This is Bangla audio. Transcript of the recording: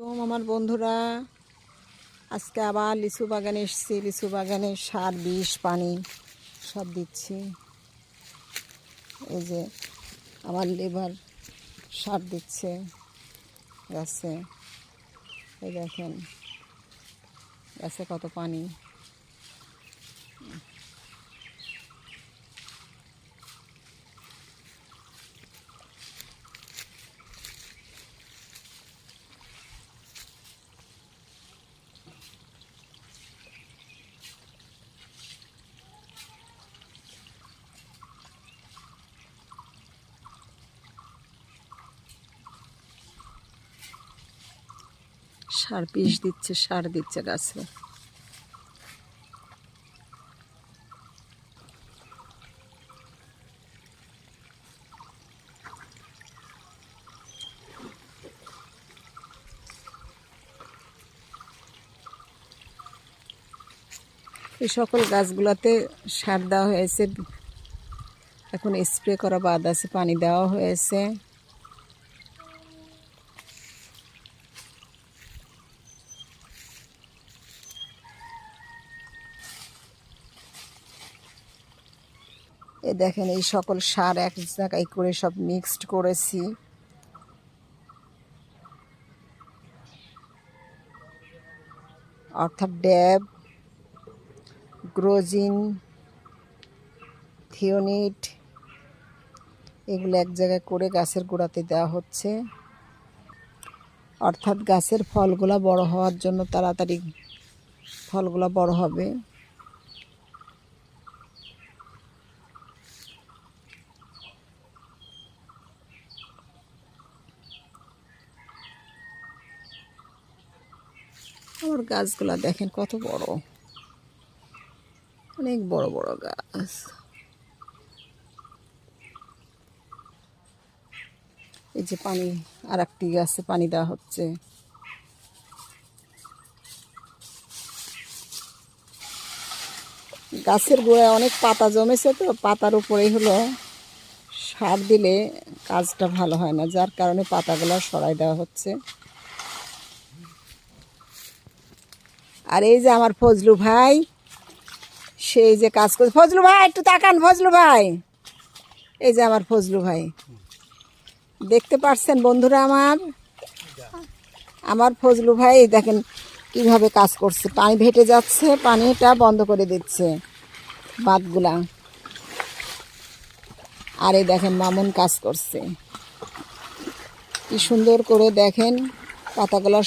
আমার বন্ধুরা, আজকে আবার লিচু বাগানে এসেছি। লিচু বাগানে সার, বিষ, পানি সব দিচ্ছি। এই যে আমার লেবার সার দিচ্ছে গাছে। এই দেখেন গাছে কত পানি। সার, বিষ দিচ্ছে, সার দিচ্ছে গাছে। এই সকল গাছগুলোতে সার দেওয়া হয়েছে, এখন স্প্রে করা বাদ আছে, পানি দেওয়া হয়েছে। এই দেখেন এই সকল সার এক জায়গায় করে সব মিক্সড করেছি। অর্থাৎ ড্যাব, গ্রোজিন, থিওনিট এগুলো এক জায়গায় করে গাছের গোড়াতে দেওয়া হচ্ছে। অর্থাৎ গাছের ফলগুলা বড় হওয়ার জন্য, তাড়াতাড়ি ফলগুলা বড় হবে। আমার গাছগুলা দেখেন কত বড়, অনেক বড় বড় গাছ। এই যে পানি, আর একটি গাছে পানি দেওয়া হচ্ছে। গাছের গোড়ায় অনেক পাতা জমেছে, তো পাতার উপরেই হলো সার দিলে কাজটা ভালো হয় না, যার কারণে পাতাগুলো সরাই দেওয়া হচ্ছে। আর এই যে আমার ফজলু ভাই, সেই যে কাজ করছে। ফজলু ভাই একটু তাকান, ফজলু ভাই, এই যে আমার ফজলু ভাই, দেখতে পাচ্ছেন বন্ধুরা? আমার ফজলু ভাই দেখেন কিভাবে কাজ করছে। পানি ভেটে যাচ্ছে, পানিটা বন্ধ করে দিচ্ছে বাঁধগুলা। আর এই দেখেন মামুন কাজ করছে কি সুন্দর করে, দেখেন পাতাগুলা